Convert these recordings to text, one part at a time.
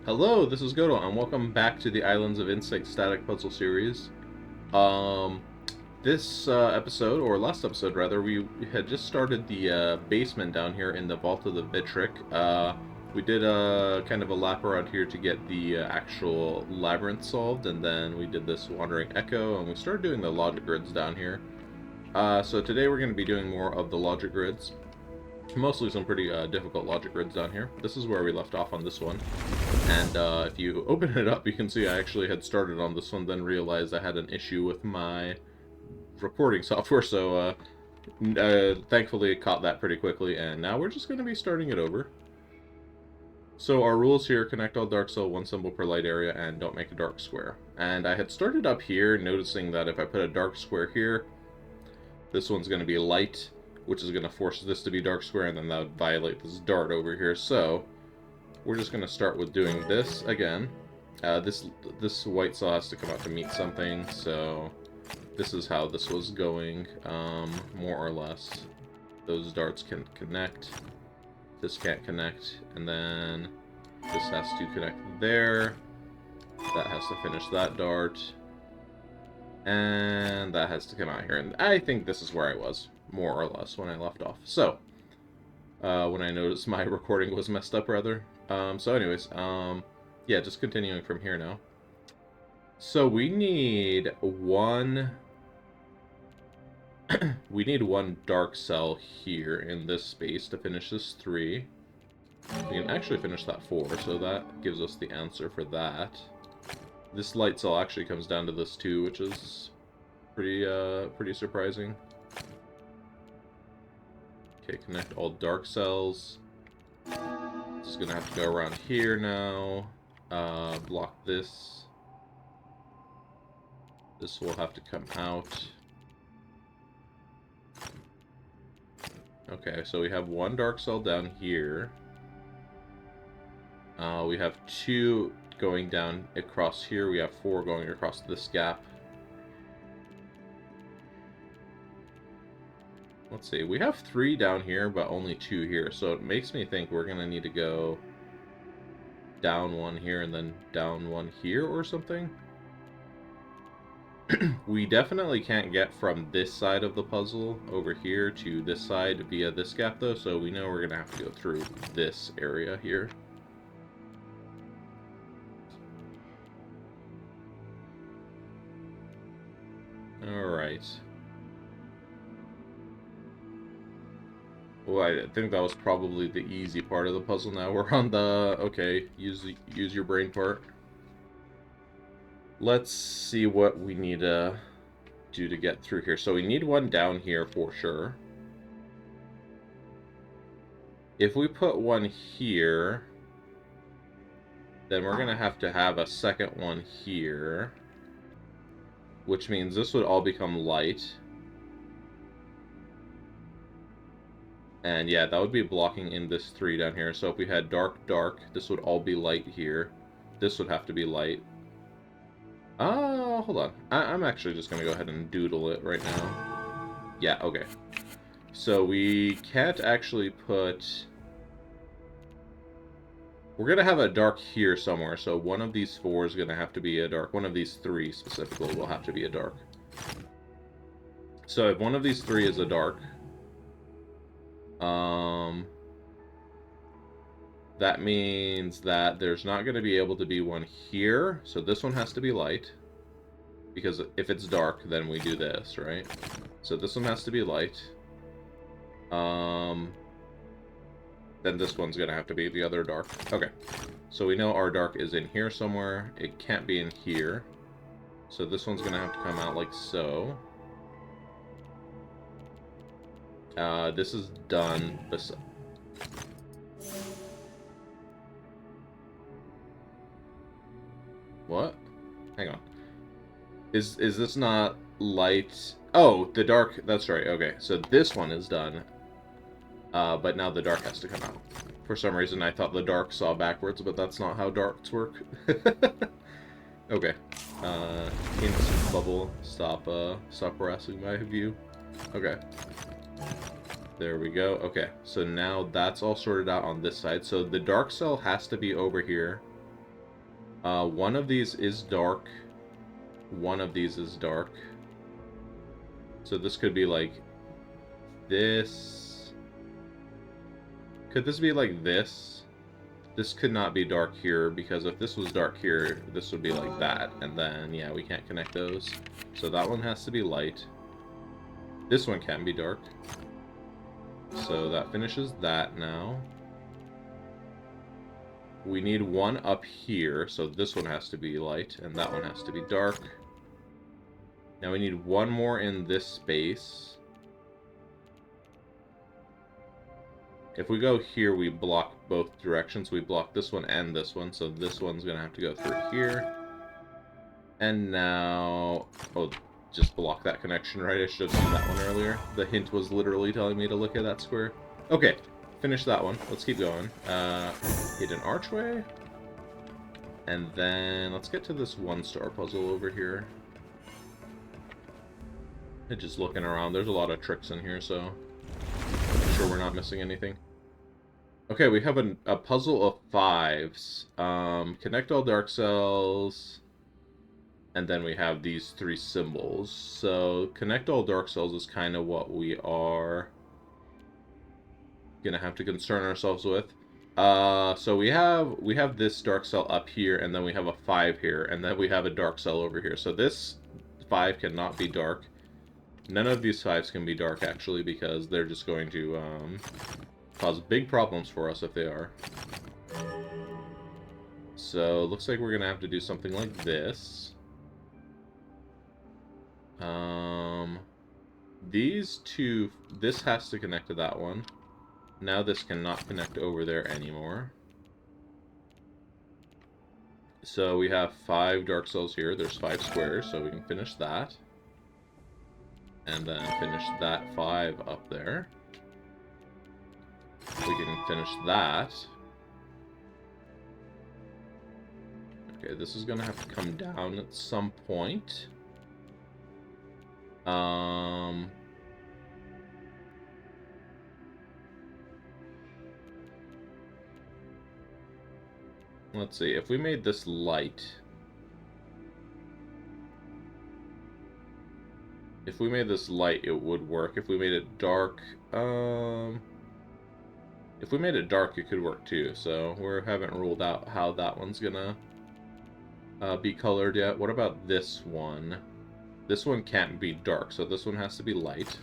Hello, this is Godel, and welcome back to the Islands of Insect Static Puzzle series. Um, this episode, or last episode rather, we had just started the basement down here in the Vault of the Vitric. We did a kind of a lap around here to get the actual labyrinth solved, and then we did this Wandering Echo, and we started doing the logic grids down here. So today we're going to be doing more of the logic grids. Mostly some pretty difficult logic grids down here. This is where we left off on this one. And if you open it up, you can see I actually had started on this one, then realized I had an issue with my recording software, so thankfully it caught that pretty quickly, and now we're just going to be starting it over. So our rules here: connect all dark cell, one symbol per light area, and don't make a dark square. And I had started up here, noticing that if I put a dark square here, this one's going to be light, which is going to force this to be dark square, and then that would violate this dart over here. So we're just going to start with doing this again. This white cell has to come out to meet something, so this is how this was going, more or less. Those darts can connect. This can't connect, and then this has to connect there. That has to finish that dart. And that has to come out here, and I think this is where I was, more or less, when I left off. So, when I noticed my recording was messed up, rather. So anyways, yeah, just continuing from here now. So we need one... we need one dark cell here in this space to finish this 3. We can actually finish that 4, so that gives us the answer for that. This light cell actually comes down to this 2, which is pretty surprising. Okay, connect all dark cells. This is gonna have to go around here now. Block this. This will have to come out. Okay, so we have one dark cell down here. We have 2 going down across here. We have 4 going across this gap. Let's see, we have 3 down here, but only 2 here, so it makes me think we're gonna need to go down 1 here and then down 1 here or something. We definitely can't get from this side of the puzzle over here to this side via this gap, though, so we know we're gonna have to go through this area here. Alright. Well, I think that was probably the easy part of the puzzle. Now we're on the, okay, use your brain part. Let's see what we need to do to get through here. So we need one down here for sure. If we put one here, then we're going to have a second one here, which means this would all become light. And yeah, that would be blocking in this 3 down here. So if we had dark, dark, this would all be light here. This would have to be light. Oh, hold on. I'm actually just going to go ahead and doodle it right now. Yeah, okay. So we can't actually put... We're going to have a dark here somewhere. So one of these 4 is going to have to be a dark. One of these 3 specifically will have to be a dark. So if one of these 3 is a dark... that means that there's not going to be able to be one here, so this one has to be light, because if it's dark, then we do this, right? So this one has to be light. Then this one's going to have to be the other dark. Okay, so we know our dark is in here somewhere. It can't be in here, so this one's going to have to come out like so. This is done. What? Hang on. Is this not light? Oh, the dark. That's right. Okay, so this one is done. But now the dark has to come out. For some reason, I thought the dark saw backwards, but that's not how darks work. Okay. Hint bubble. Stop harassing my view. Okay. There we go. Okay, so now that's all sorted out on this side. So the dark cell has to be over here. One of these is dark. One of these is dark. So this could be like this. Could this be like this? This could not be dark here, because if this was dark here, this would be like that. And then, yeah, we can't connect those. So that one has to be light. This one can be dark. So that finishes that now. We need one up here, so this one has to be light, and that one has to be dark. Now we need one more in this space. If we go here, we block both directions. We block this one and this one, so this one's going to have to go through here. And now... Oh, just block that connection, right? I should have seen that one earlier. The hint was literally telling me to look at that square. Okay, finish that one. Let's keep going. Hit an archway. And then let's get to this one-star puzzle over here. And just looking around, there's a lot of tricks in here, so I'm sure we're not missing anything. Okay, we have a puzzle of 5s. Connect all dark cells. And then we have these 3 symbols. So connect all dark cells is kind of what we are gonna have to concern ourselves with. So we have this dark cell up here, and then we have a 5 here, and then we have a dark cell over here. So this 5 cannot be dark. None of these 5s can be dark, actually, because they're just going to cause big problems for us if they are. So looks like we're gonna have to do something like this. These 2, this has to connect to that one. Now this cannot connect over there anymore. So we have 5 dark cells here. There's 5 squares, so we can finish that. And then finish that 5 up there. We can finish that. Okay, this is gonna have to come down at some point. Let's see, if we made this light... If we made this light, it would work. If we made it dark, if we made it dark, it could work too. So we haven't ruled out how that one's gonna be colored yet. What about this one? This one can't be dark, so this one has to be light.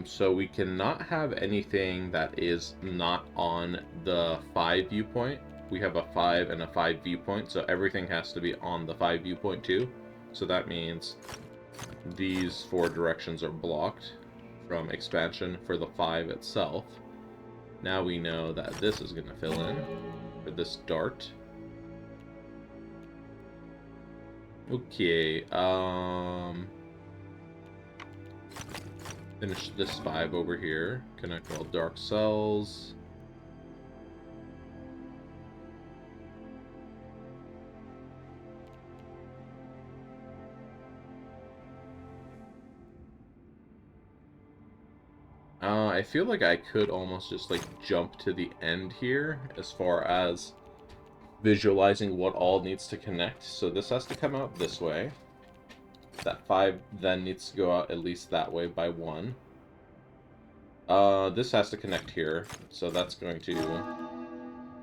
So we cannot have anything that is not on the 5 viewpoint. We have a 5 and a 5 viewpoint, so everything has to be on the 5 viewpoint too. So that means these 4 directions are blocked from expansion for the 5 itself. Now we know that this is going to fill in for this dart. Okay, finish this 5 over here. Connect all dark cells. I feel like I could almost just like jump to the end here as far as visualizing what all needs to connect. So this has to come out this way. That 5 then needs to go out at least that way by 1. This has to connect here, so that's going to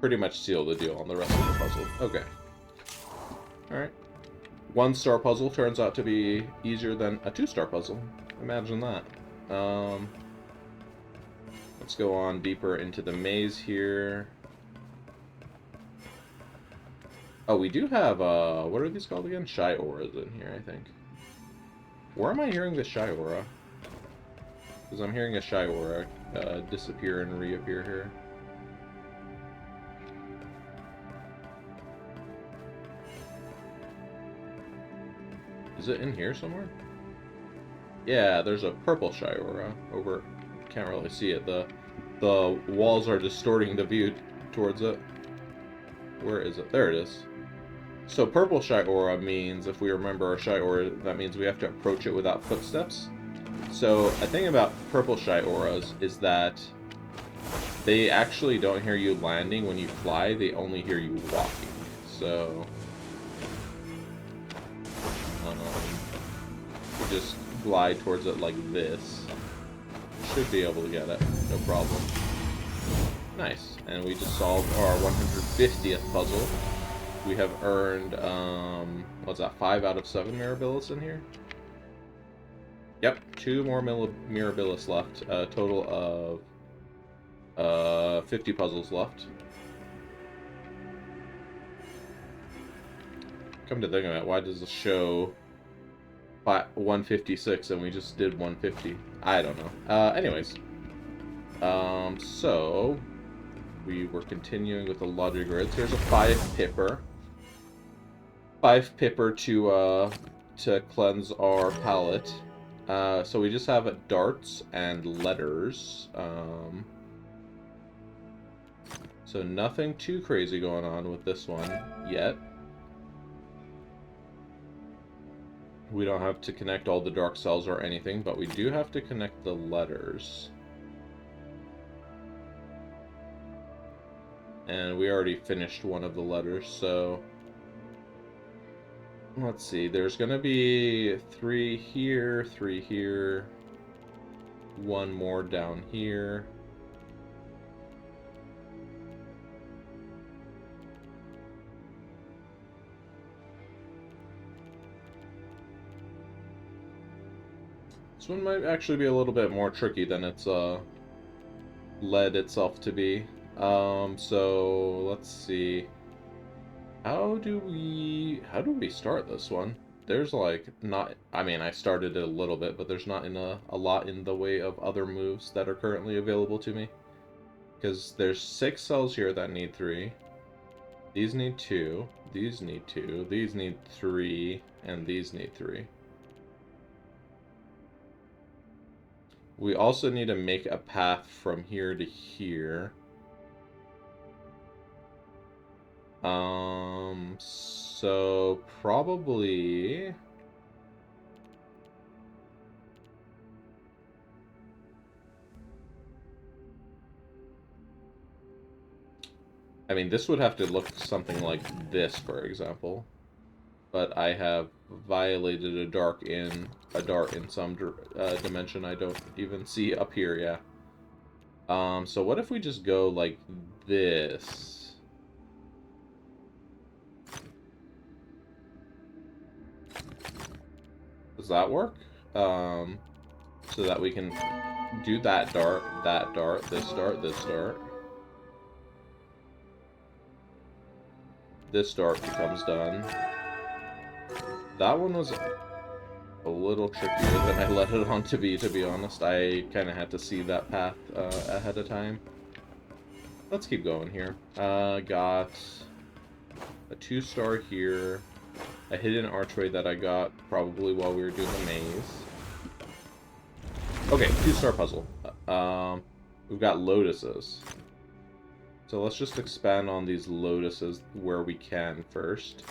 pretty much seal the deal on the rest of the puzzle. Okay. Alright. 1-star puzzle turns out to be easier than a 2-star puzzle. Imagine that. Let's go on deeper into the maze here. Oh, we do have, what are these called again? Shy auras in here, I think. Where am I hearing the shy aura? Because I'm hearing a shy aura disappear and reappear here. Is it in here somewhere? Yeah, there's a purple shy aura over... Can't really see it. The walls are distorting the view towards it. Where is it? There it is. So purple shy aura means, if we remember our shy aura, that means we have to approach it without footsteps. So a thing about purple shy auras is that they actually don't hear you landing when you fly, they only hear you walking. So, you just glide towards it like this. Should be able to get it, no problem. Nice, and we just solved our 150th puzzle. We have earned, what's that, 5 out of 7 Mirabilis in here? Yep, 2 more Mirabilis left. A total of 50 puzzles left. Come to think of it, why does the show 156 and we just did 150? I don't know. Anyways. So we were continuing with the logic grids. Here's a 5-pipper. 5-pipper to cleanse our palette. So we just have darts and letters. So nothing too crazy going on with this one yet. We don't have to connect all the dark cells or anything, but we do have to connect the letters. And we already finished one of the letters, so... Let's see, there's gonna be 3 here, 3 here, 1 more down here. This one might actually be a little bit more tricky than it's led itself to be. So let's see. How do we start this one? There's like not, I mean, I started it a little bit, but there's not a lot in the way of other moves that are currently available to me. Because there's 6 cells here that need 3. These need 2. These need 2. These need 3. And these need 3. We also need to make a path from here to here. So probably... I mean, this would have to look something like this, for example. But I have violated a dart in some dimension I don't even see up here, yeah. So what if we just go like this? Does that work? So that we can do that dart, this dart, this dart. This dart becomes done. That one was a little trickier than I let it on to be honest. I kind of had to see that path ahead of time. Let's keep going here. Got a 2-star here. A hidden archway that I got probably while we were doing the maze. Okay, 2-star puzzle. We've got lotuses. So let's just expand on these lotuses where we can first.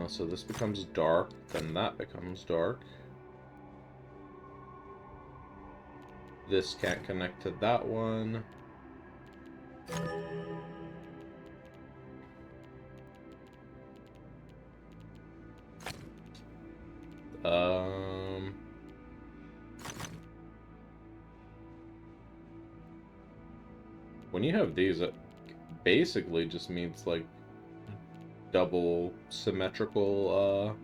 So this becomes dark, then that becomes dark. This can't connect to that one. When you have these, it basically just means like double symmetrical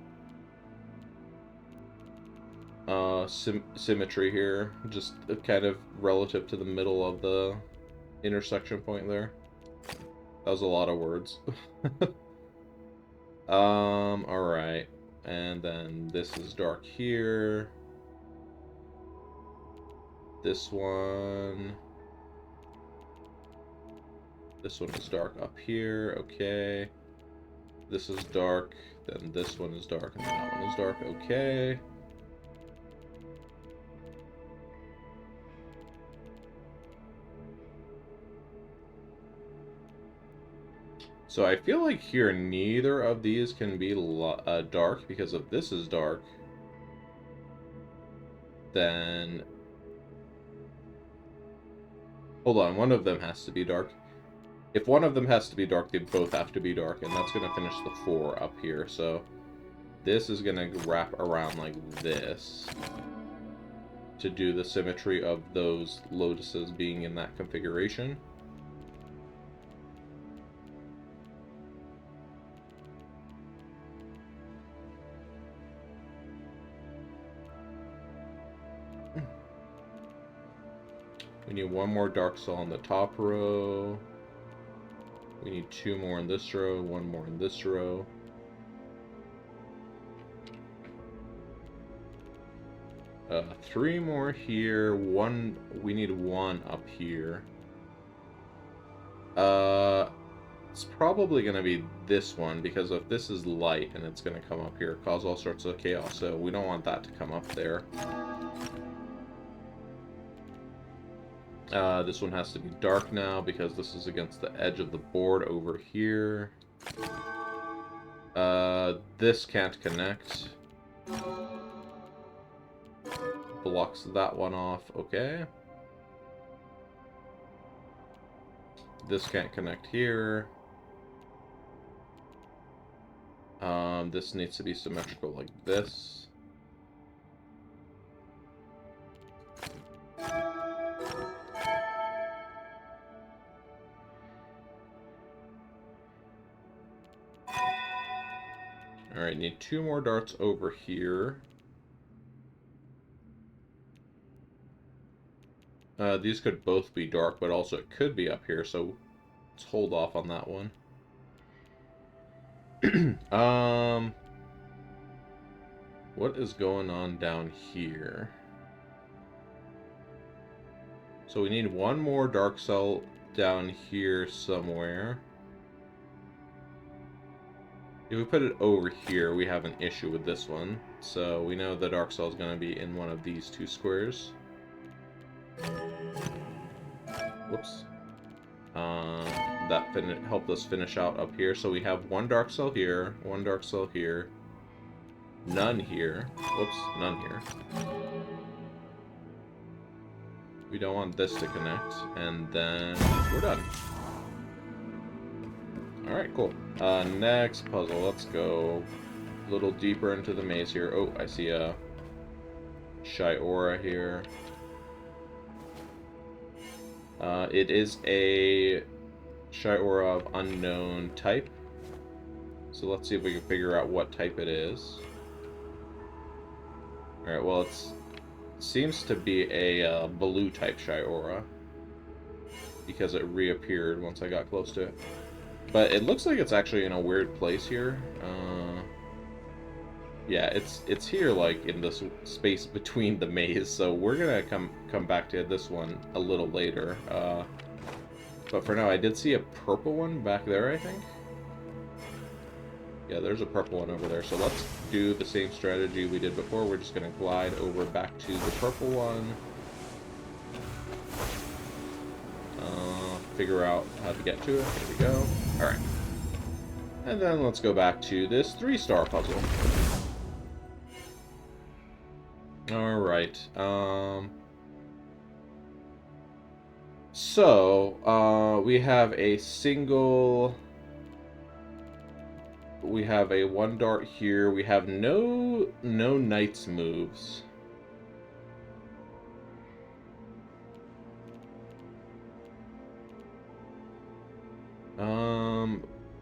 symmetry here, just kind of relative to the middle of the intersection point there. That was a lot of words. Alright. And then this is dark here. This one. This one is dark up here, okay. This is dark, then this one is dark, and then that one is dark, okay. So I feel like here neither of these can be dark, because if this is dark, then Hold on, one of them has to be dark. If one of them has to be dark, they both have to be dark, and that's going to finish the 4 up here, so this is going to wrap around like this to do the symmetry of those lotuses being in that configuration. We need one more dark cell on the top row. We need 2 more in this row, 1 more in this row. Three more here. We need 1 up here. It's probably going to be this one, because if this is light and it's going to come up here, cause all sorts of chaos, so we don't want that to come up there. This one has to be dark now, because this is against the edge of the board over here. This can't connect. Blocks that one off, okay. This can't connect here. This needs to be symmetrical like this. Alright, need 2 more darts over here. These could both be dark, but also it could be up here, so let's hold off on that one. What is going on down here? So we need 1 more dark cell down here somewhere. If we put it over here, we have an issue with this one. So we know the dark cell is going to be in one of these 2 squares. Whoops. That helped us finish out up here. So we have 1 dark cell here, 1 dark cell here, none here. Whoops, none here. We don't want this to connect, and then we're done. Alright, cool. Next puzzle, let's go a little deeper into the maze here. Oh, I see a shy aura here. It is a shy aura of unknown type. So let's see if we can figure out what type it is. Alright, well, it seems to be a blue type shy aura, because it reappeared once I got close to it. But it looks like it's actually in a weird place here. Yeah, it's here, like, in this space between the maze, so we're gonna come back to this one a little later. But for now, I did see a purple one back there, I think. Yeah, there's a purple one over there, so let's do the same strategy we did before. We're just gonna glide over back to the purple one. Figure out how to get to it. Here we go. Alright. And then let's go back to this 3-star puzzle. Alright. So, we have a single... We have a 1 dart here. We have no knights moves.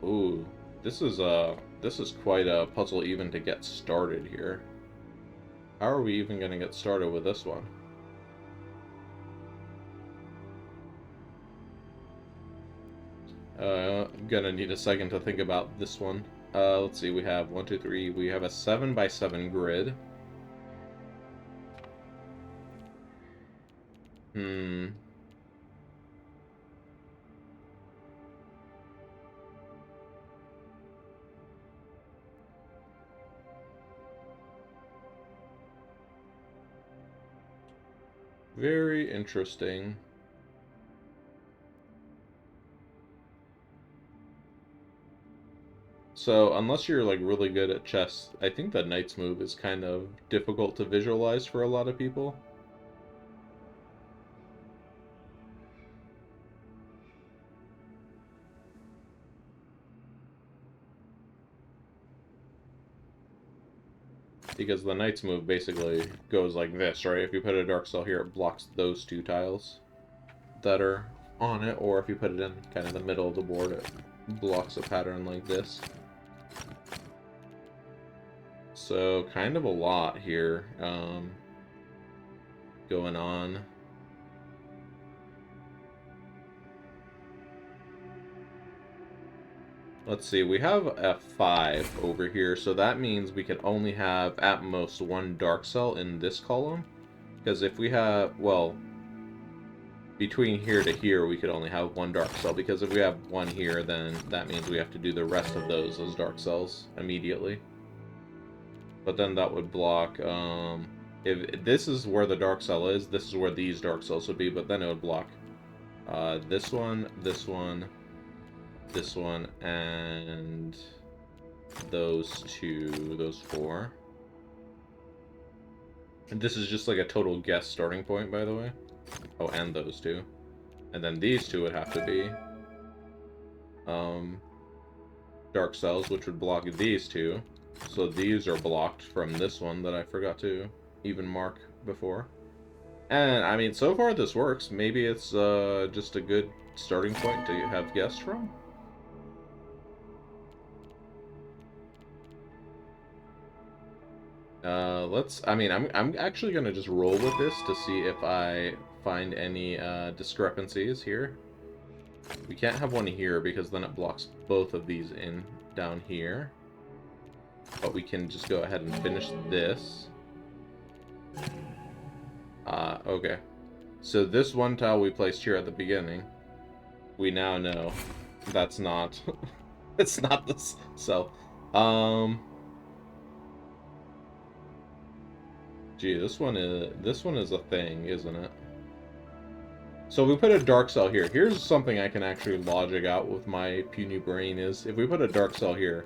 Ooh, this is quite a puzzle even to get started here. How are we even gonna get started with this one? I'm gonna need a second to think about this one. Let's see, we have 1, 2, 3, we have a 7x7 grid. Very interesting. So, unless you're, like, really good at chess, I think the knight's move is kind of difficult to visualize for a lot of people. Because the knight's move basically goes like this, right? If you put a dark cell here, it blocks those two tiles that are on it, or if you put it in kind of the middle of the board, it blocks a pattern like this. So, kind of a lot here going on. Let's see, we have F5 over here, so that means we can only have, at most, one dark cell in this column. Because if we have, well, between here to here, we could only have one dark cell, because if we have one here, then that means we have to do the rest of those as dark cells immediately. But then that would block, if this is where the dark cell is, this is where these dark cells would be, but then it would block this one, this one, this one, and those two, those four. And this is just like a total guess starting point, by the way. Oh, and those two. And then these two would have to be dark cells, which would block these two. So these are blocked from this one that I forgot to even mark before. And, I mean, so far this works. Maybe it's just a good starting point to have guessed from. I'm actually gonna just roll with this to see if I find any discrepancies here. We can't have one here because then it blocks both of these in down here. But we can just go ahead and finish this. Okay. So this one tile we placed here at the beginning, we now know that's not it's not this cell. Gee, this one is a thing, isn't it? So we put a dark cell here. Here's something I can actually logic out with my puny brain is if we put a dark cell here,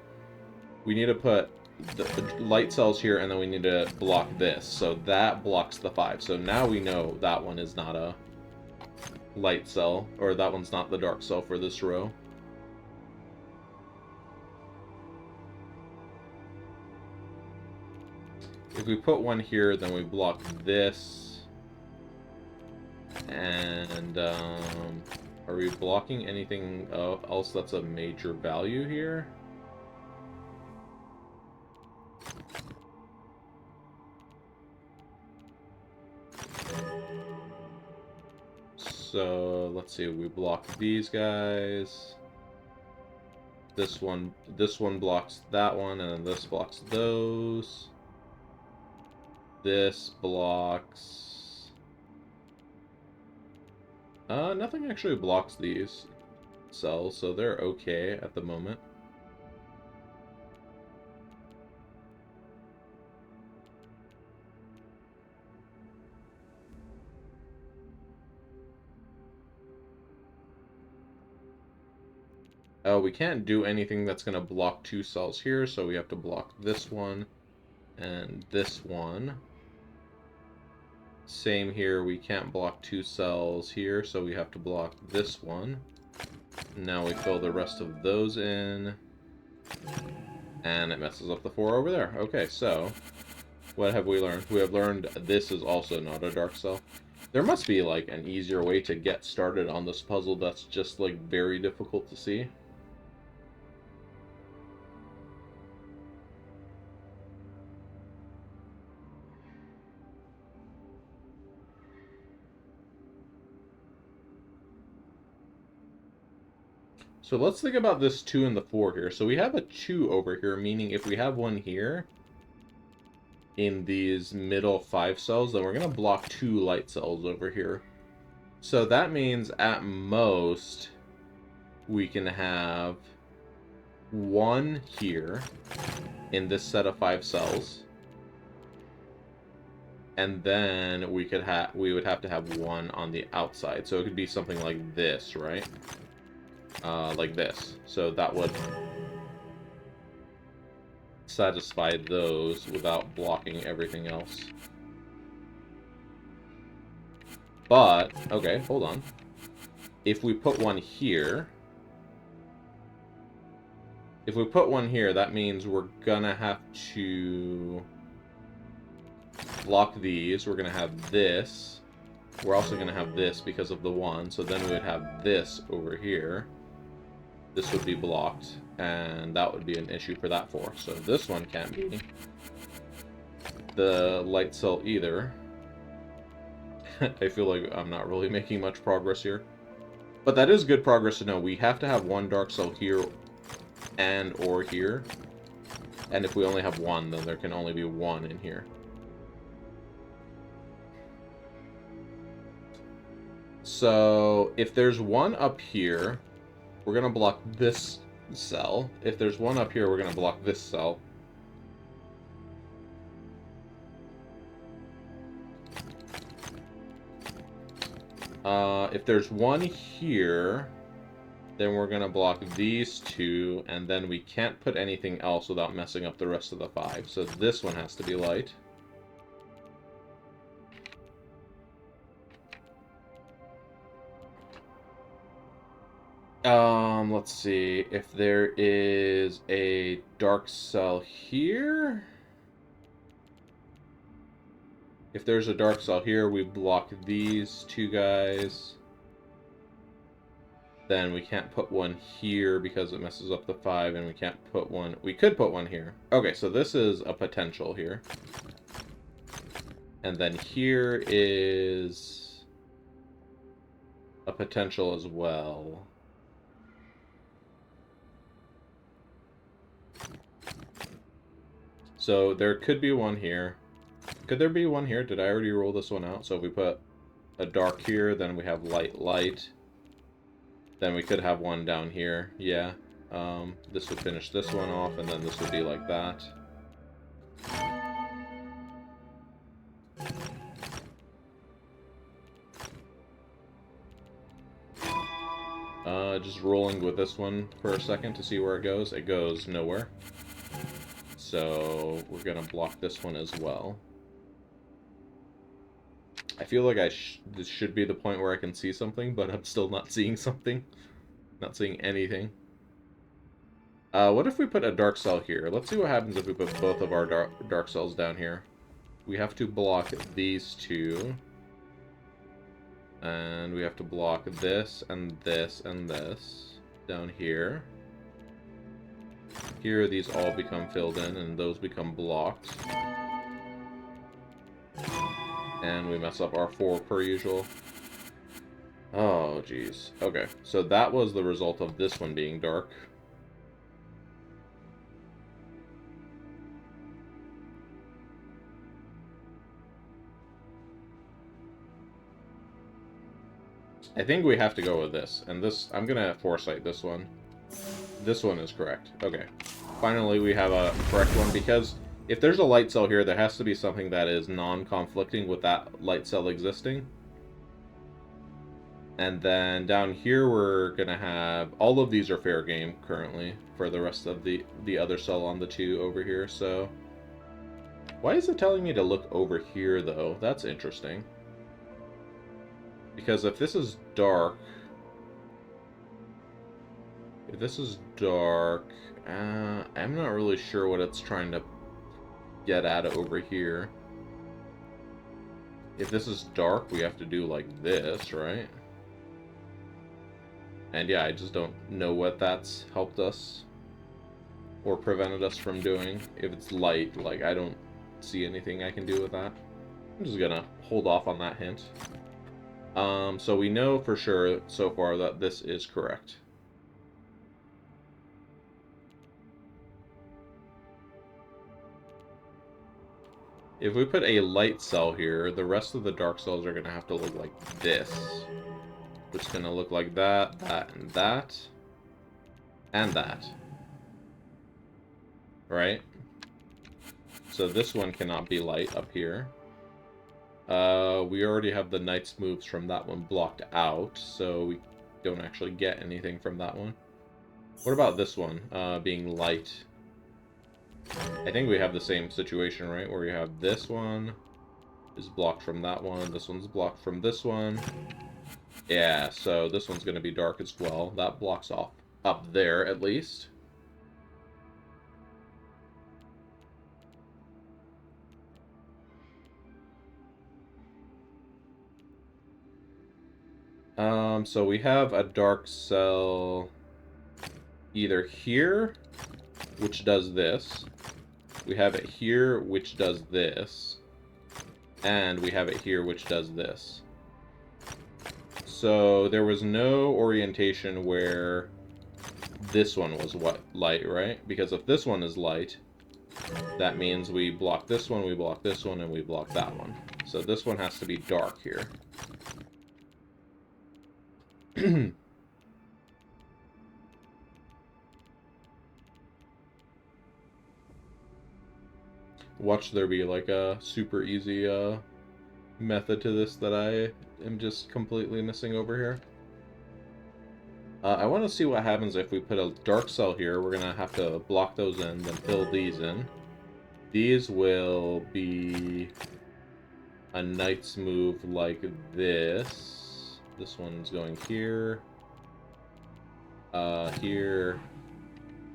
we need to put the light cells here, and then we need to block this. So that blocks the 5. So now we know that one is not a light cell, or that one's not the dark cell for this row. If we put one here, then we block this. And, are we blocking anything else that's a major value here? So, let's see, we block these guys. This one blocks that one, and then this blocks those. This blocks... nothing actually blocks these cells, so they're okay at the moment. We can't do anything that's going to block 2 cells here, so we have to block this one and this one. Same here, we can't block 2 cells here, so we have to block this one. Now we fill the rest of those in, and it messes up the 4 over there. Okay, so what have we learned? We have learned this is also not a dark cell. There must be, like, an easier way to get started on this puzzle that's just, like, very difficult to see. So let's think about this 2 and the 4 here. So we have a 2 over here, meaning if we have one here in these middle 5 cells, then we're going to block 2 light cells over here. So that means at most we can have 1 here in this set of 5 cells. And then we would have to have 1 on the outside. So it could be something like this, right? Like this. So that would satisfy those without blocking everything else. But, okay, hold on. If we put one here, that means we're gonna have to block these. We're going to have this. We're also going to have this because of the 1. So then we would have this over here. This would be blocked. And that would be an issue for that 4. So this one can't be the light cell either. I feel like I'm not really making much progress here. But that is good progress to know. We have to have one dark cell here and or here. And if we only have one, then there can only be one in here. So if there's one up here, we're going to block this cell. If there's one up here, we're going to block this cell. If there's one here, then we're going to block these 2, and then we can't put anything else without messing up the rest of the 5. So this one has to be light. Let's see. If there is a dark cell here... If there's a dark cell here, we block these 2 guys. Then we can't put one here because it messes up the 5, and we can't put one... We could put one here. Okay, so this is a potential here. And then here is a potential as well. So there could be one here. Could there be one here? Did I already roll this one out? So if we put a dark here, then we have light, light. Then we could have one down here. Yeah. This would finish this one off, and then this would be like that. Just rolling with this one for a second to see where it goes. It goes nowhere. So we're going to block this one as well. I feel like this should be the point where I can see something, but I'm still not seeing something. Not seeing anything. What if we put a dark cell here? Let's see what happens if we put both of our dark cells down here. We have to block these 2. And we have to block this and this and this down here. Here, these all become filled in, and those become blocked. And we mess up our 4 per usual. Oh, jeez. Okay, so that was the result of this one being dark. I think we have to go with this. And this, I'm gonna foresight this one. This one is correct. Okay. Finally, we have a correct one, because if there's a light cell here, there has to be something that is non-conflicting with that light cell existing. And then down here, we're gonna have... All of these are fair game, currently, for the rest of the other cell on the 2 over here, so... Why is it telling me to look over here, though? That's interesting. Because if this is dark... If this is dark... I'm not really sure what it's trying to get at over here. If this is dark, we have to do like this, right? And yeah, I just don't know what that's helped us or prevented us from doing. If it's light, like, I don't see anything I can do with that. I'm just gonna hold off on that hint. So we know for sure so far that this is correct. If we put a light cell here, the rest of the dark cells are going to have to look like this. It's going to look like that, that, and that. And that. Right? So this one cannot be light up here. We already have the Knight's moves from that one blocked out, so we don't actually get anything from that one. What about this one, being light? I think we have the same situation, right? Where you have this one is blocked from that one, this one's blocked from this one. Yeah, so this one's going to be dark as well. That blocks off up there, at least. So we have a dark cell either here, which does this. We have it here, which does this. And we have it here, which does this. So there was no orientation where this one was light, right? Because if this one is light, that means we block this one, we block this one, and we block that one. So this one has to be dark here. Watch there be like a super easy method to this that I am just completely missing over here. I want to see what happens if we put a dark cell here. We're going to have to block those in, then fill these in. These will be a knight's move like this. This one's going here. Here.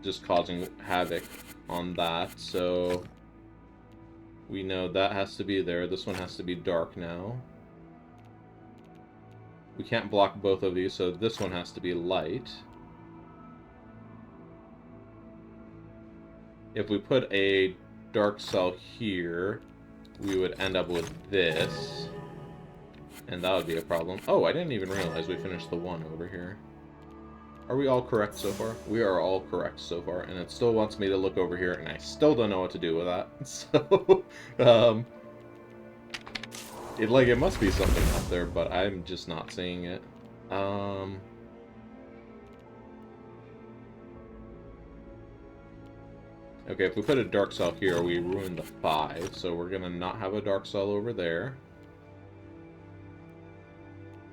Just causing havoc on that. So we know that has to be there. This one has to be dark now. We can't block both of these, so this one has to be light. If we put a dark cell here, we would end up with this. And that would be a problem. Oh, I didn't even realize we finished the one over here. Are we all correct so far? We are all correct so far, and it still wants me to look over here, and I still don't know what to do with that. So, it must be something up there, but I'm just not seeing it. Okay, if we put a dark cell here, we ruin the 5, so we're gonna not have a dark cell over there.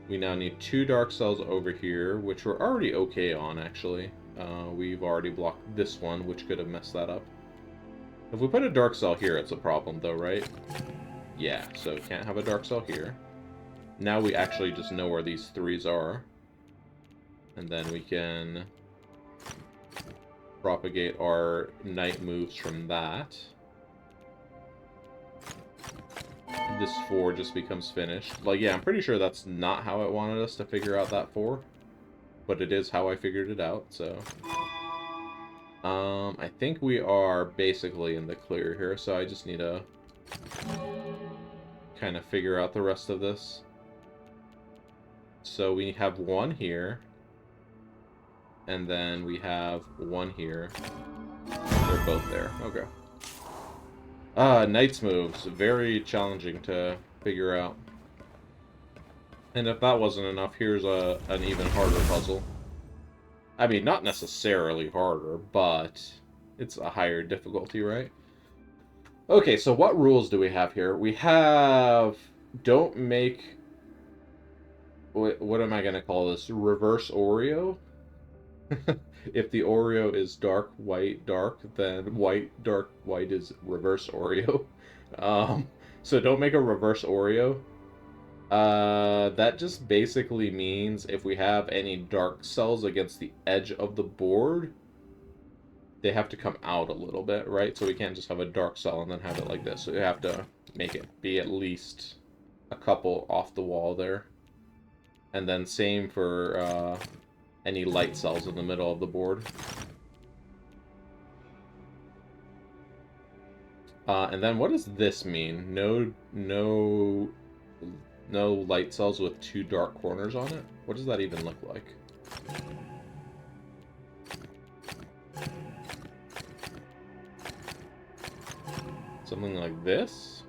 We now need 2 dark cells over here, which we're already okay on, actually. We've already blocked this one, which could have messed that up. If we put a dark cell here, it's a problem, though, right? Yeah, so can't have a dark cell here. Now we actually just know where these 3s are. And then we can propagate our knight moves from that. This 4 just becomes finished. Like, yeah, I'm pretty sure that's not how it wanted us to figure out that 4. But it is how I figured it out, so... I think we are basically in the clear here, so I just need to kind of figure out the rest of this. So we have 1 here. And then we have 1 here. They're both there. Okay. Knight's moves. Very challenging to figure out. And if that wasn't enough, here's an even harder puzzle. I mean, not necessarily harder, but it's a higher difficulty, right? Okay, so what rules do we have here? We have... Don't make... What am I going to call this? Reverse Oreo? If the Oreo is dark, white, dark, then white, dark, white is reverse Oreo. So don't make a reverse Oreo. That just basically means if we have any dark cells against the edge of the board, they have to come out a little bit, right? So we can't just have a dark cell and then have it like this. So we have to make it be at least a couple off the wall there. And then same for any light cells in the middle of the board. And then what does this mean? No light cells with 2 dark corners on it? What does that even look like? Something like this?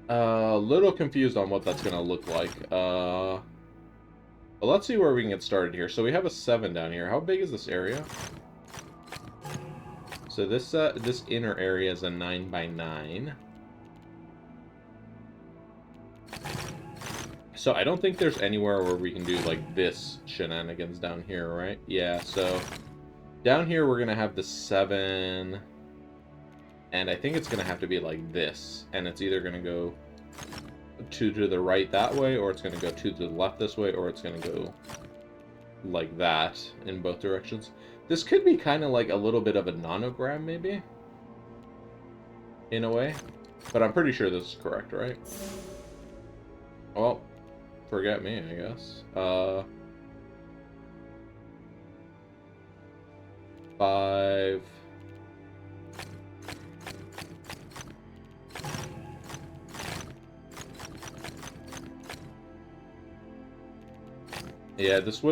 A little confused on what that's gonna look like. But let's see where we can get started here. So we have a 7 down here. How big is this area? So this inner area is a 9 by 9. So I don't think there's anywhere where we can do like this shenanigans down here, right? Yeah, so down here we're gonna have the 7, and I think it's gonna have to be like this, and it's either gonna go 2 to the right that way, or it's gonna go 2 to the left this way, or it's gonna go like that in both directions. This could be kind of like a little bit of a nonogram, maybe? In a way. But I'm pretty sure this is correct, right? Well, forget me, I guess. 5. Yeah, this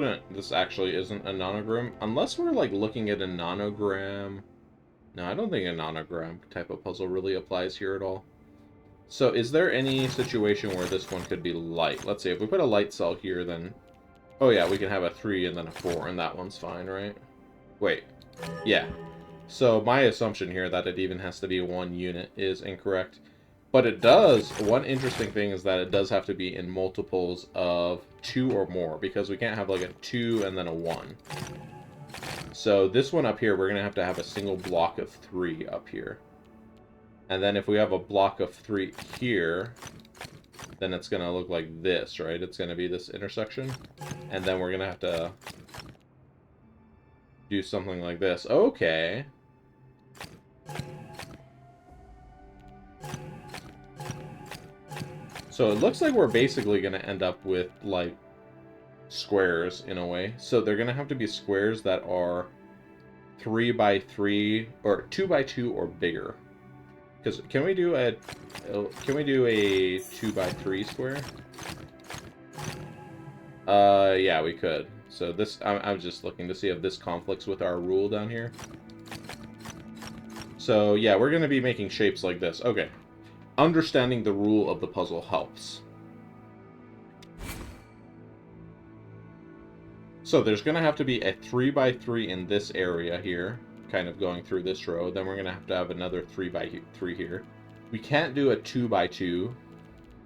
actually isn't a nonogram. Unless we're, like, looking at a nonogram. No, I don't think a nonogram type of puzzle really applies here at all. So is there any situation where this one could be light? Let's see, if we put a light cell here, then... Oh yeah, we can have a 3 and then a 4, and that one's fine, right? Wait. Yeah. So my assumption here that it even has to be 1 unit is incorrect. But it does, one interesting thing is that it does have to be in multiples of 2 or more, because we can't have like a 2 and then a 1. So this one up here, we're going to have a single block of 3 up here. And then if we have a block of 3 here, then it's going to look like this, right? It's going to be this intersection. And then we're going to have to do something like this. Okay. So it looks like we're basically going to end up with, like, squares in a way. So they're going to have to be squares that are 3 by 3 or 2 by 2 or bigger. Because can we do a 2 by 3 square? Yeah, we could. So this, I'm just looking to see if this conflicts with our rule down here. So yeah, we're going to be making shapes like this. Okay. Understanding the rule of the puzzle helps. So there's going to have to be a 3 by 3 in this area here, kind of going through this row. Then we're going to have another 3 by 3 here. We can't do a 2 by 2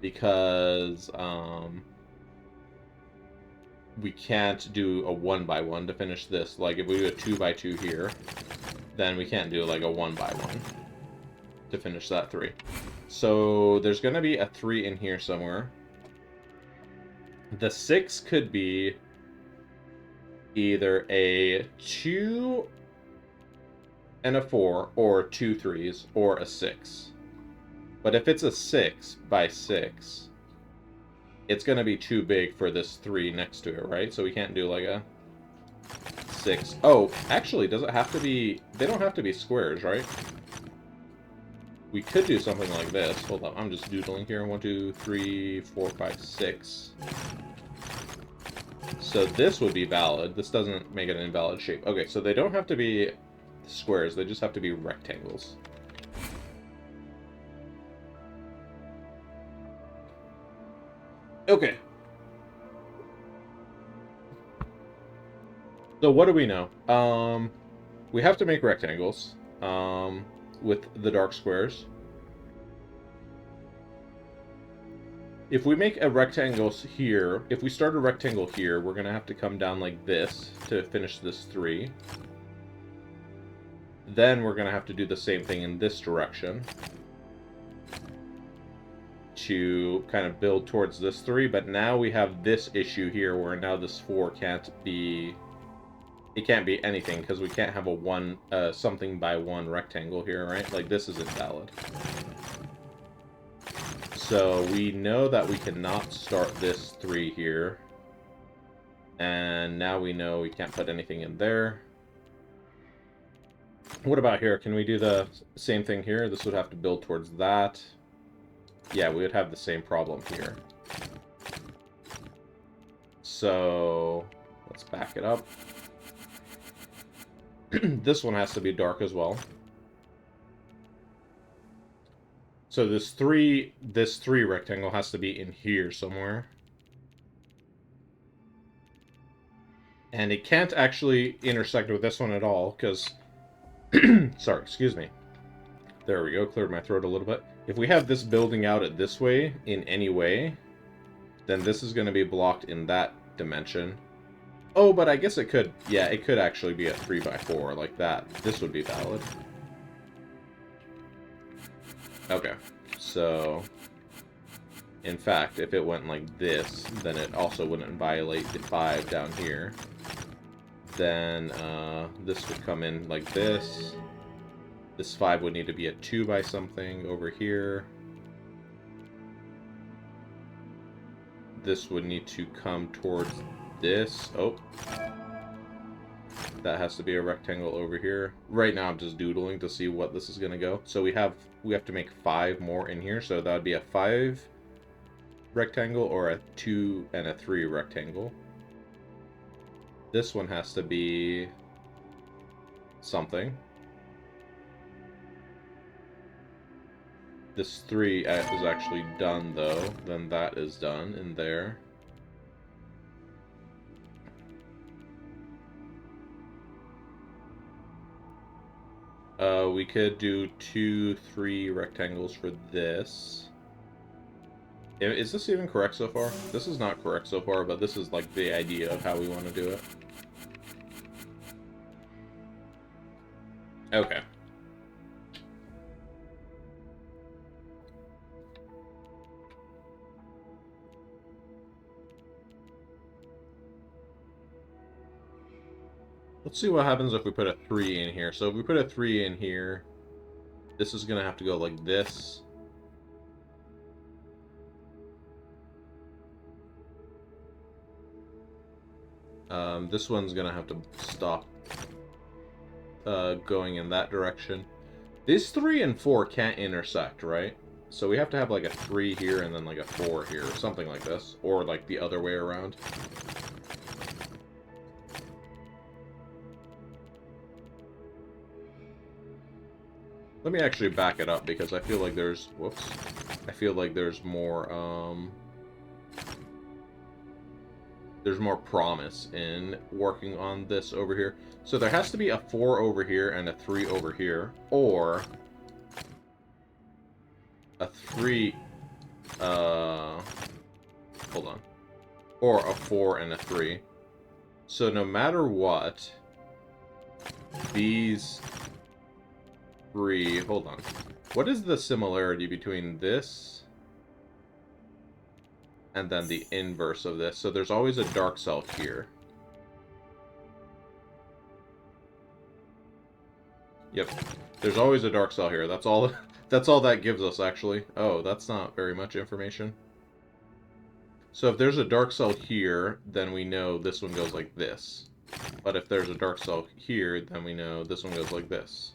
because we can't do a 1 by 1 to finish this. Like if we do a 2 by 2 here, then we can't do like a 1 by 1 to finish that 3. So there's going to be a 3 in here somewhere. The 6 could be either a 2 and a 4, or 2 3s, or a 6. But if it's a 6 by 6, it's going to be too big for this 3 next to it, right? So we can't do like a 6. Oh, actually, does it have to be... They don't have to be squares, right? We could do something like this. Hold on, I'm just doodling here. 1, 2, 3, 4, 5, 6. So this would be valid. This doesn't make it an invalid shape. Okay, so they don't have to be squares. They just have to be rectangles. Okay. So what do we know? We have to make rectangles. With the dark squares. If we make a rectangle here, if we start a rectangle here, we're going to have to come down like this to finish this 3. Then we're going to have to do the same thing in this direction to kind of build towards this 3. But now we have this issue here where now this 4 can't be... It can't be anything because we can't have a something by 1 rectangle here, right? Like this is invalid. So we know that we cannot start this 3 here. And now we know we can't put anything in there. What about here? Can we do the same thing here? This would have to build towards that. Yeah, we would have the same problem here. So let's back it up. This one has to be dark as well. So this 3 rectangle has to be in here somewhere. And it can't actually intersect with this one at all, because... Sorry, excuse me. There we go, cleared my throat a little bit. If we have this building out it this way, in any way, then this is going to be blocked in that dimension. Oh, but I guess it could... Yeah, it could actually be a 3 by 4 like that. This would be valid. Okay, so... In fact, if it went like this, then it also wouldn't violate the 5 down here. Then, this would come in like this. This 5 would need to be a 2 by something over here. this would need to come towards this. Oh. That has to be a rectangle over here. Right now I'm just doodling to see what this is going to go. So we have to make 5 more in here. So that would be a 5 rectangle or a 2 and a 3 rectangle. This one has to be something. This 3 is actually done though. Then that is done in there. We could do 2, 3 rectangles for this. Is this even correct so far? This is not correct so far, but this is like the idea of how we want to do it. Okay. Let's see what happens if we put a 3 in here. So if we put a 3 in here, this is going to have to go like this. This one's going to have to stop going in that direction. These 3 and 4 can't intersect, right? So we have to have like a 3 here and then like a 4 here, or something like this. Or like the other way around. Let me actually back it up because I feel like there's... Whoops. I feel like there's more, there's more promise in working on this over here. So there has to be a 4 over here and a 3 over here. Or... a 3... hold on. Or a 4 and a 3. So no matter what... these... 3... Hold on. What is the similarity between this and then the inverse of this? So there's always a dark cell here. Yep. There's always a dark cell here. That's all that gives us, actually. Oh, that's not very much information. So if there's a dark cell here, then we know this one goes like this. But if there's a dark cell here, then we know this one goes like this.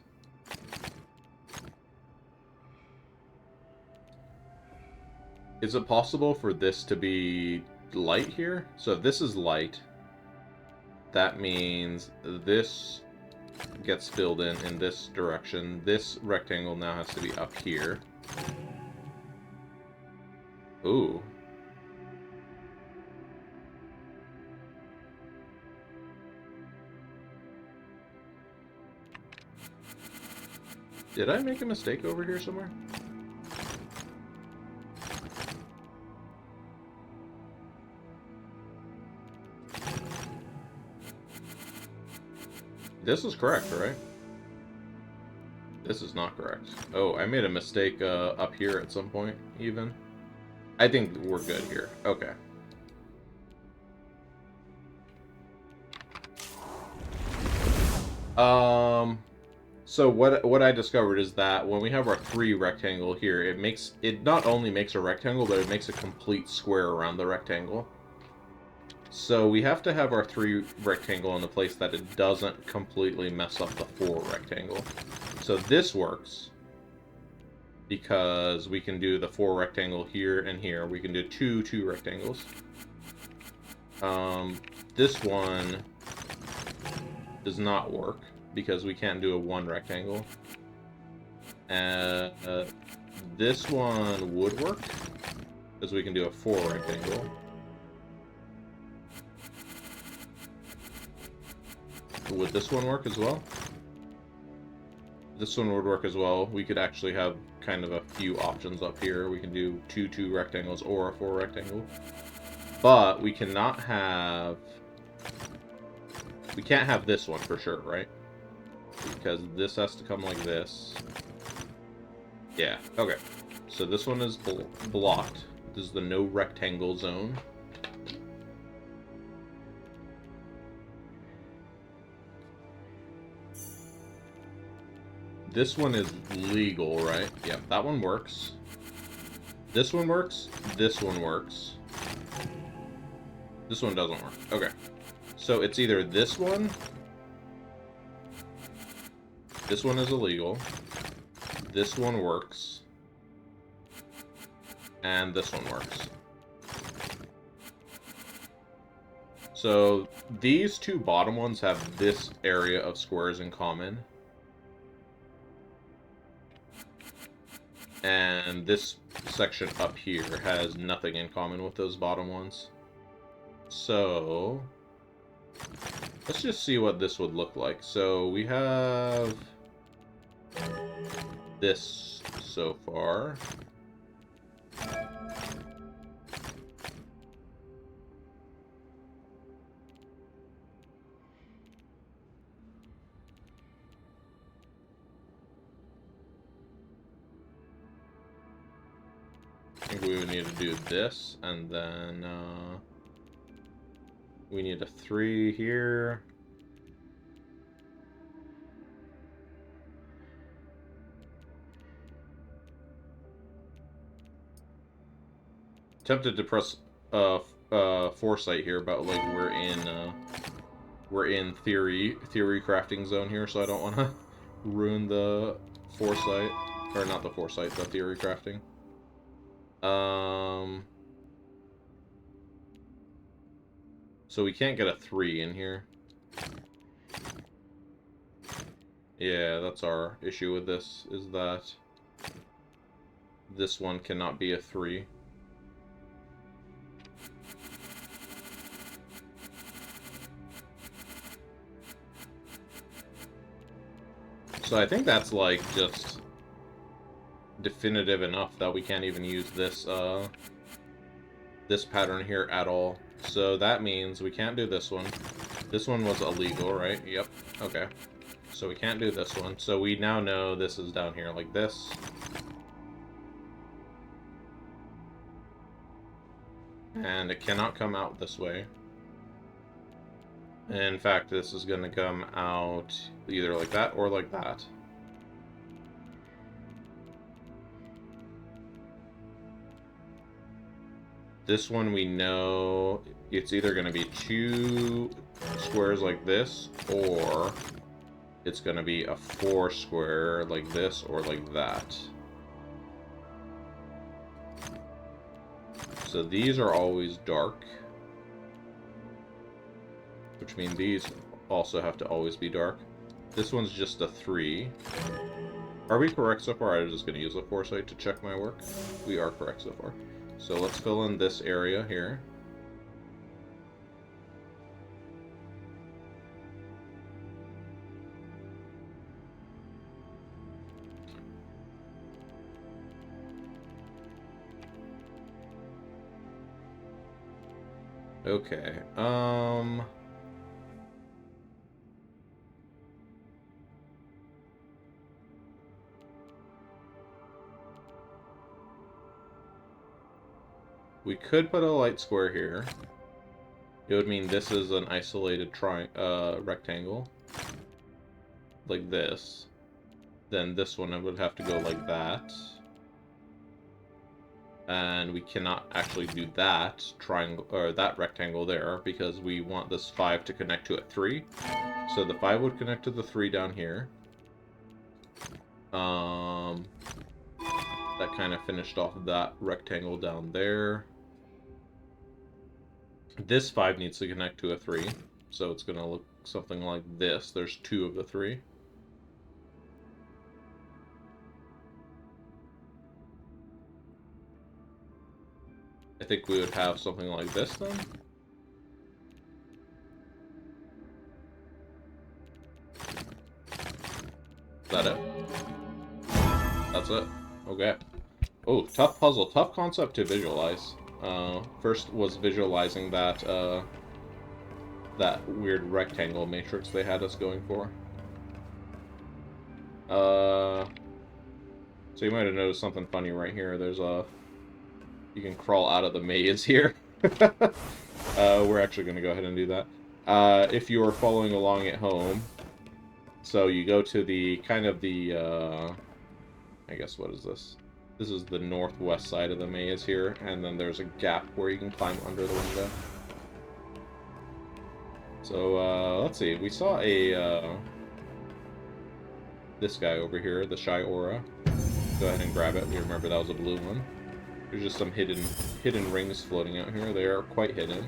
Is it possible for this to be light here? So if this is light, that means this gets filled in this direction. This rectangle now has to be up here. Ooh. Did I make a mistake over here somewhere? This is correct, right? This is not correct. Oh, I made a mistake up here at some point, even. I think we're good here. Okay. So what I discovered is that when we have our 3 rectangle here, it not only makes a rectangle, but it makes a complete square around the rectangle. So we have to have our 3 rectangle in a place that it doesn't completely mess up the 4 rectangle. So this works because we can do the 4 rectangle here and here. We can do 2 rectangles. This one does not work because we can't do a 1 rectangle. This one would work because we can do a 4 rectangle. Would this one work as well? This one would work as well. We could actually have kind of a few options up here. We can do 2 rectangles or a 4 rectangle. But we cannot have... We can't have this one for sure, right? Because this has to come like this. Yeah, okay. So this one is blocked. This is the no rectangle zone. This one is legal, right? Yeah, that one works. This one works. This one works. This one doesn't work. Okay. So it's either this one is illegal, this one works, and this one works. So these two bottom ones have this area of squares in common. And this section up here has nothing in common with those bottom ones. So let's just see what this would look like. So we have this so far. I think we would need to do this, and then we need a 3 here. Tempted to press foresight here, but like we're in theory crafting zone here, so I don't want to ruin the foresight, or not the foresight, the theory crafting. So we can't get a 3 in here. Yeah, that's our issue with this, is that this one cannot be a 3. So I think that's like just definitive enough that we can't even use this this pattern here at all. So that means we can't do this one. This one was illegal, right? Yep. Okay. So we can't do this one. So we now know this is down here like this. And it cannot come out this way. In fact, this is going to come out either like that or like that. This one we know it's either going to be 2 squares like this, or it's going to be a 4 square like this or like that. So these are always dark, which means these also have to always be dark. This one's just a 3. Are we correct so far? I'm just going to use a foresight to check my work. We are correct so far. So let's fill in this area here. Okay, we could put a light square here. It would mean this is an isolated rectangle. Like this. Then this one would have to go like that. And we cannot actually do that triangle, or that rectangle there, because we want this 5 to connect to a 3. So the 5 would connect to the 3 down here. That kind of finished off that rectangle down there. This 5 needs to connect to a 3, so it's going to look something like this. There's 2 of the 3. I think we would have something like this then. Is that it? That's it. Okay. Oh, tough puzzle. Tough concept to visualize. First was visualizing that, that weird rectangle matrix they had us going for. So you might have noticed something funny right here. There's a... You can crawl out of the maze here. We're actually going to go ahead and do that. If you are following along at home, so you go to the, kind of the, I guess, what is this? This is the northwest side of the maze here, and then there's a gap where you can climb under the window. So, let's see. We saw this guy over here, the Shy Aura. Go ahead and grab it. We remember that was a blue one. There's just some hidden rings floating out here. They are quite hidden.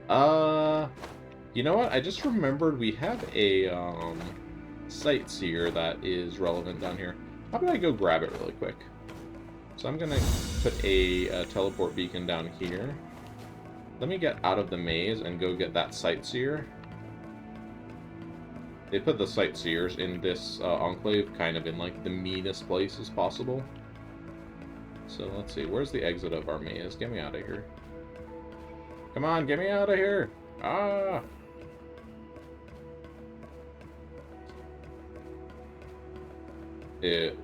You know what? I just remembered we have a, sightseer that is relevant down here. How about I go grab it really quick? So I'm gonna put a teleport beacon down here. Let me get out of the maze and go get that sightseer. They put the sightseers in this enclave kind of in like the meanest places possible. So let's see, where's the exit of our maze? Get me out of here. Come on, get me out of here! Ah!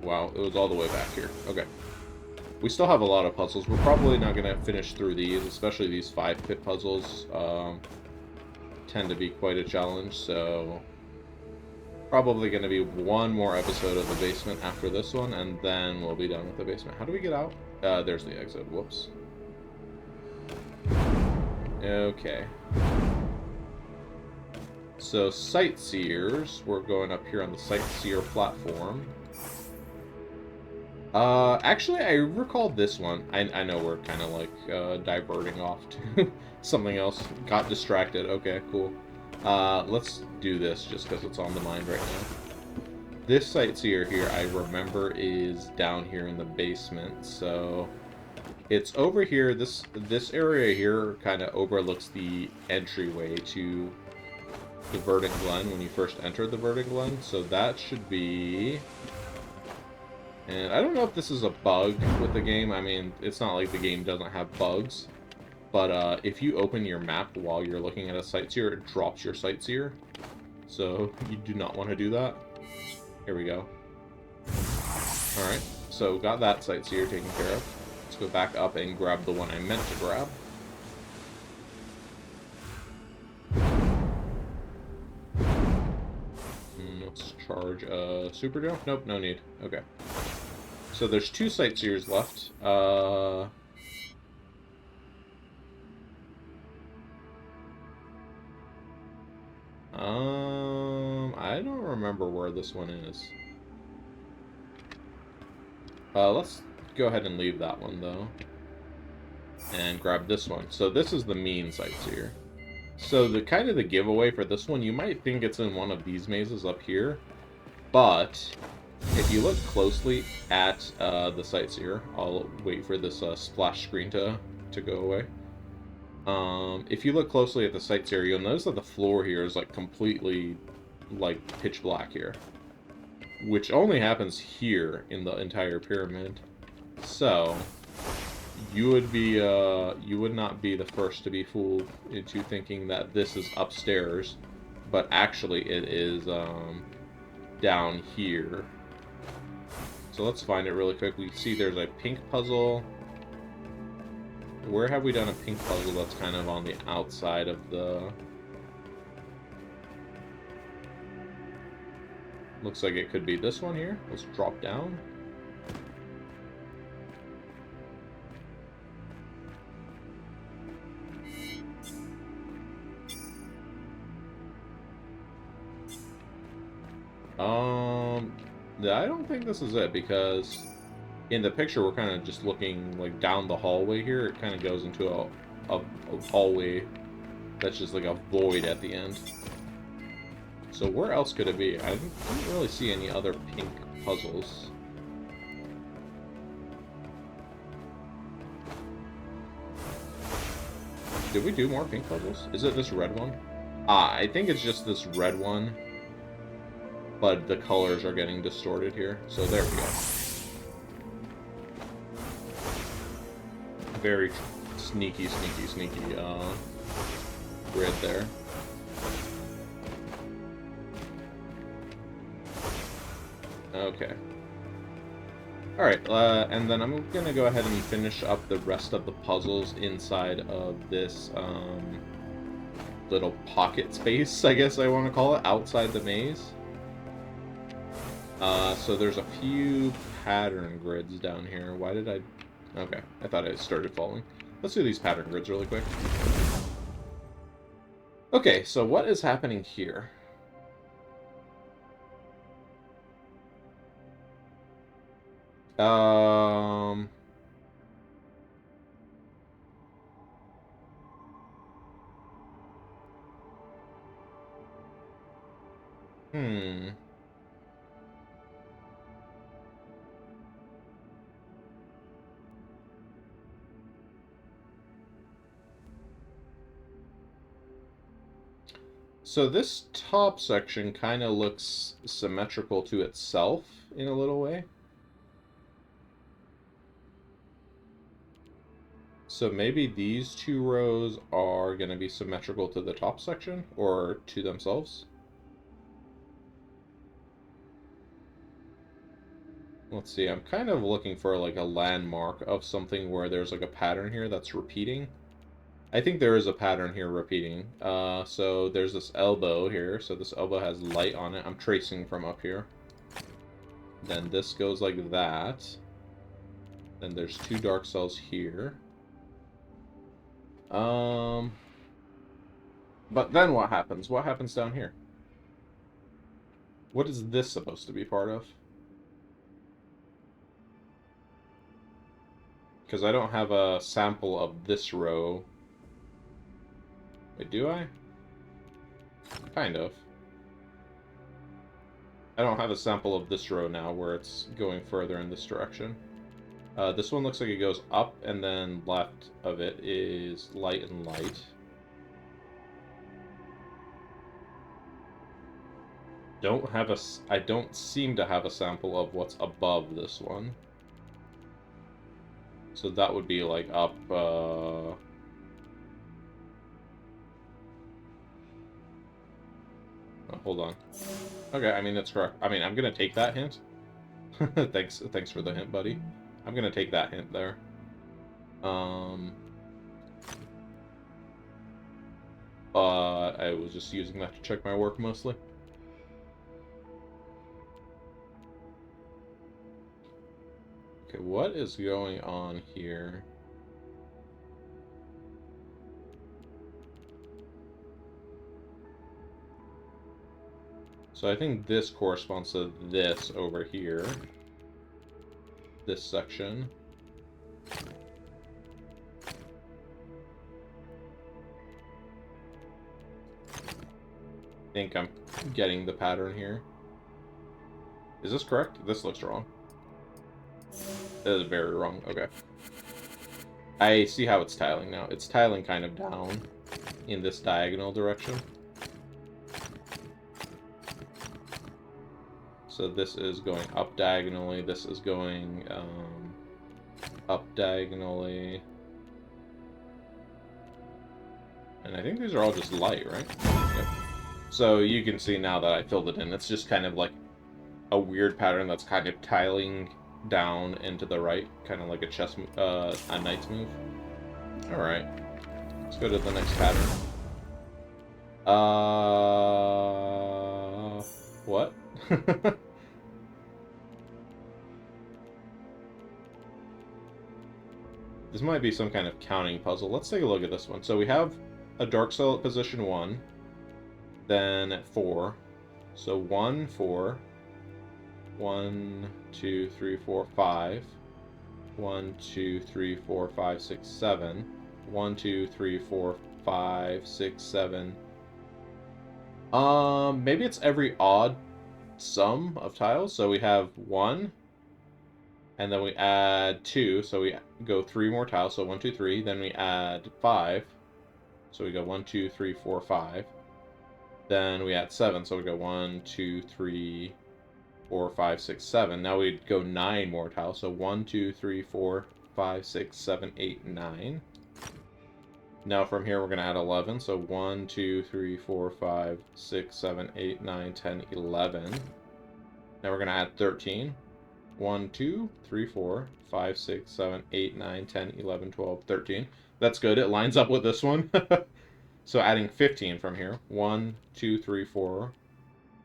Wow, it was all the way back here. Okay. We still have a lot of puzzles. We're probably not going to finish through these, especially these 5-pit puzzles. Tend to be quite a challenge, so probably going to be one more episode of the basement after this one, and then we'll be done with the basement. How do we get out? There's the exit. Whoops. Okay. So, sightseers. We're going up here on the sightseer platform. Actually, I recall this one. I know we're kind of like diverting off to something else. Got distracted. Okay, cool. Let's do this just because it's on the mind right now. This sightseer here, I remember, is down here in the basement. So it's over here. This area here kind of overlooks the entryway to the Verdant Glen when you first enter the Verdant Glen. So that should be. And I don't know if this is a bug with the game. I mean, it's not like the game doesn't have bugs. But if you open your map while you're looking at a sightseer, it drops your sightseer. So you do not want to do that. Here we go. Alright, so got that sightseer taken care of. Let's go back up and grab the one I meant to grab. Let's charge super jump. Nope, no need. Okay. So there's 2 sightseers left. I don't remember where this one is. Let's go ahead and leave that one though. And grab this one. So this is the mean sightseer. So the kind of the giveaway for this one, you might think it's in one of these mazes up here, but if you look closely at the sightseer, I'll wait for this splash screen to go away. If you look closely at the sightseer, you'll notice that the floor here is like completely like pitch black here, which only happens here in the entire pyramid. So you would not be the first to be fooled into thinking that this is upstairs, but actually it is down here. So let's find it really quick. We see there's a pink puzzle. Where have we done a pink puzzle that's kind of on the outside of the... Looks like it could be this one here. Let's drop down. I don't think this is it, because in the picture we're kind of just looking like down the hallway here. It kind of goes into a hallway that's just like a void at the end. So where else could it be? I didn't really see any other pink puzzles. Did we do more pink puzzles? Is it this red one? I think it's just this red one, but the colors are getting distorted here. So there we go. Very sneaky grid there. Okay. Alright, and then I'm gonna go ahead and finish up the rest of the puzzles inside of this little pocket space, I guess I want to call it, outside the maze. So there's a few pattern grids down here. Why did I... Okay, I thought I started falling. Let's do these pattern grids really quick. Okay, so what is happening here? Um... Hmm. So this top section kind of looks symmetrical to itself in a little way. So maybe these two rows are going to be symmetrical to the top section or to themselves. Let's see, I'm kind of looking for like a landmark of something where there's like a pattern here that's repeating. I think there is a pattern here repeating. So there's this elbow here. So this elbow has light on it. I'm tracing from up here. Then this goes like that. Then there's two dark cells here. But then what happens? What happens down here? What is this supposed to be part of? Because I don't have a sample of this row. Wait, do I? Kind of. I don't have a sample of this row now where it's going further in this direction. This one looks like it goes up, and then left of it is light and light. I don't seem to have a sample of what's above this one. So that would be like up, oh, hold on. Okay, I mean, that's correct. I mean, I'm gonna take that hint. Thanks for the hint, buddy. I'm gonna take that hint there. I was just using that to check my work mostly. Okay, what is going on here? So I think this corresponds to this over here. This section. I think I'm getting the pattern here. Is this correct? This looks wrong. That is very wrong. Okay. I see how it's tiling now. It's tiling kind of down in this diagonal direction. So this is going up diagonally. This is going up diagonally. And I think these are all just light, right? Yep. So you can see now that I filled it in. It's just kind of like a weird pattern that's kind of tiling down into the right, kind of like a knight's move. All right, let's go to the next pattern. What? This might be some kind of counting puzzle. Let's take a look at this one. So we have a dark cell at position 1, then at 4. So 1, 4, 1, 2, 3, 4, 5. 1, 2, 3, 4, 5, 6, 7. 1, 2, 3, 4, 5, 6, 7. Maybe it's every odd sum of tiles. So we have 1, and then we add 2, so we go 3 more tiles, so 1, 2, 3. Then we add 5, so we go 1, 2, 3, 4, 5. Then we add 7, so we go 1, 2, 3, 4, 5, 6, 7. Now we'd go 9 more tiles, so 1, 2, 3, 4, 5, 6, 7, 8, 9. Now from here we're going to add 11, so 1, 2, 3, 4, 5, 6, 7, 8, 9, 10, 11. Now we're going to add 13. 1, 2, 3, 4, 5, 6, 7, 8, 9, 10, 11, 12, 13. That's good. It lines up with this one. So adding 15 from here. 1, 2, 3, 4,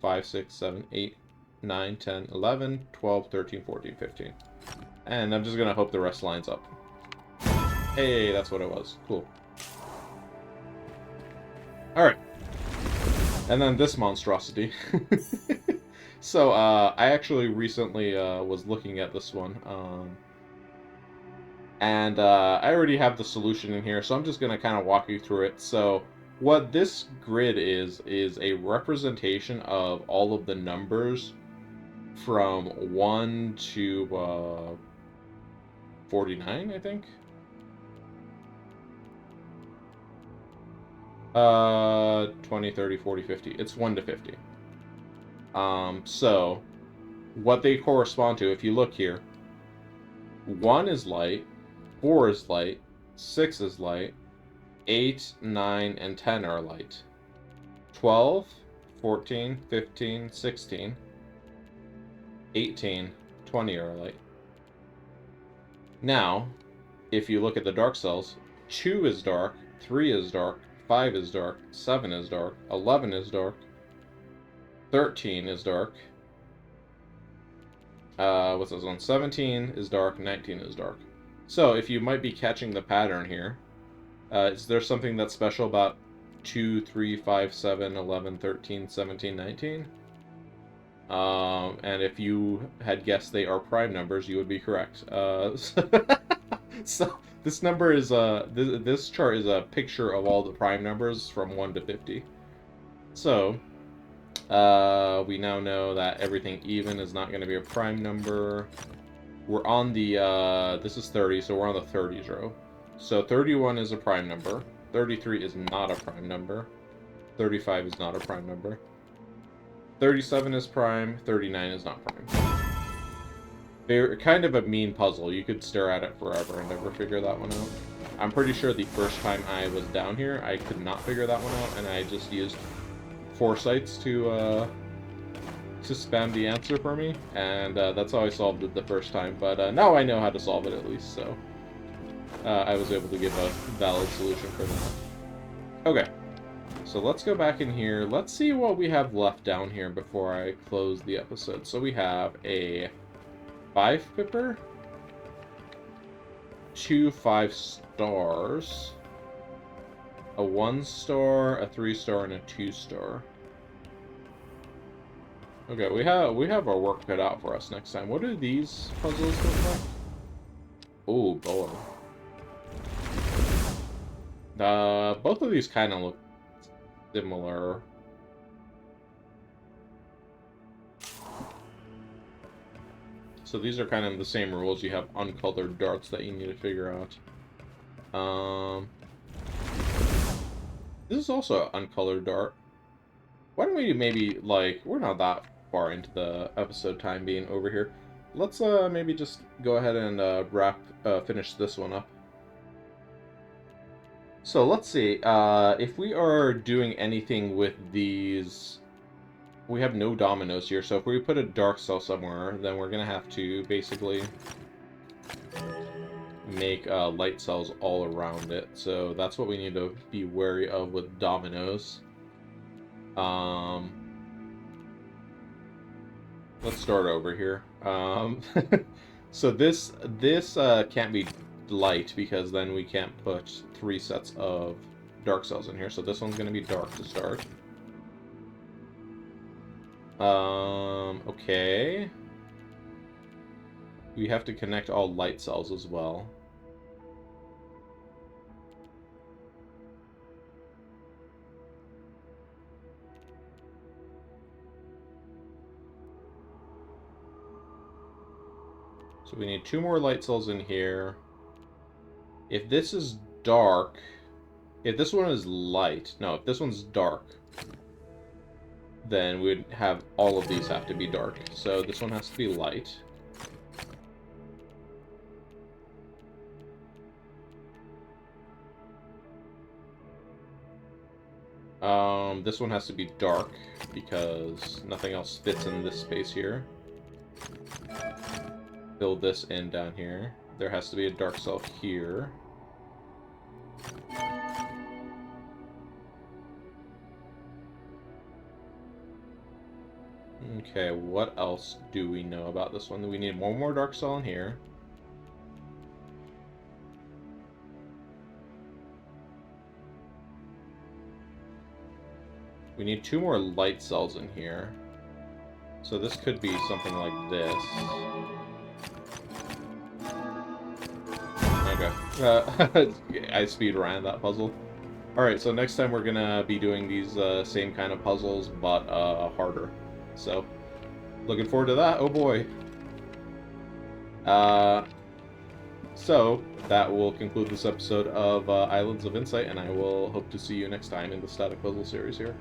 5, 6, 7, 8, 9, 10, 11, 12, 13, 14, 15. And I'm just going to hope the rest lines up. Hey, that's what it was. Cool. Alright. And then this monstrosity. So, I actually recently was looking at this one, and I already have the solution in here, so I'm just going to kind of walk you through it. So, what this grid is a representation of all of the numbers from 1 to 49, I think. 20, 30, 40, 50. It's 1 to 50. So what they correspond to, if you look here, 1 is light, 4 is light, 6 is light, 8, 9, and 10 are light. 12, 14, 15, 16, 18, 20 are light. Now, if you look at the dark cells, 2 is dark, 3 is dark, 5 is dark, 7 is dark, 11 is dark, 13 is dark. What's this one? 17 is dark, 19 is dark. So, if you might be catching the pattern here, is there something that's special about 2, 3, 5, 7, 11, 13, 17, 19? And if you had guessed they are prime numbers, you would be correct. So this number is this chart is a picture of all the prime numbers from 1 to 50. So we now know that everything even is not going to be a prime number. We're on the this is 30, so we're on the 30s row. So 31 is a prime number. 33 is not a prime number. 35 is not a prime number. 37 is prime. 39 is not prime. They're kind of a mean puzzle. You could stare at it forever and never figure that one out. I'm pretty sure the first time I was down here, I could not figure that one out, and I just used foresights to spam the answer for me, and that's how I solved it the first time. But now I know how to solve it at least, so I was able to give a valid solution for that. Okay, so let's go back in here. Let's see what we have left down here before I close the episode. So we have a 5 pipper, 2 5-stars, a 1-star, a 3-star, and a 2-star. Okay, we have our work cut out for us next time. What do these puzzles look like? Oh boy. Both of these kind of look similar. So these are kind of the same rules. You have uncolored darts that you need to figure out. This is also an uncolored dart. Why don't we maybe, like, we're not that far into the episode time being over here. Let's maybe just go ahead and finish this one up. So let's see, if we are doing anything with these, we have no dominoes here, so if we put a dark cell somewhere, then we're gonna have to basically make light cells all around it. So that's what we need to be wary of with dominoes. Let's start over here. So this can't be light because then we can't put 3 sets of dark cells in here. So this one's going to be dark to start. Okay. We have to connect all light cells as well. So we need 2 more light cells in here. If this is dark, if this one is light, no, if this one's dark, then we'd have all of these have to be dark. So this one has to be light. This one has to be dark because nothing else fits in this space here. Fill this in down here. There has to be a dark cell here. Okay, what else do we know about this one? We need one more dark cell in here. We need 2 more light cells in here. So this could be something like this. Okay. I speed ran that puzzle. Alright, so next time we're gonna be doing these same kind of puzzles, but harder. So, looking forward to that. Oh boy. So, that will conclude this episode of Islands of Insight, and I will hope to see you next time in the Static Puzzle series here.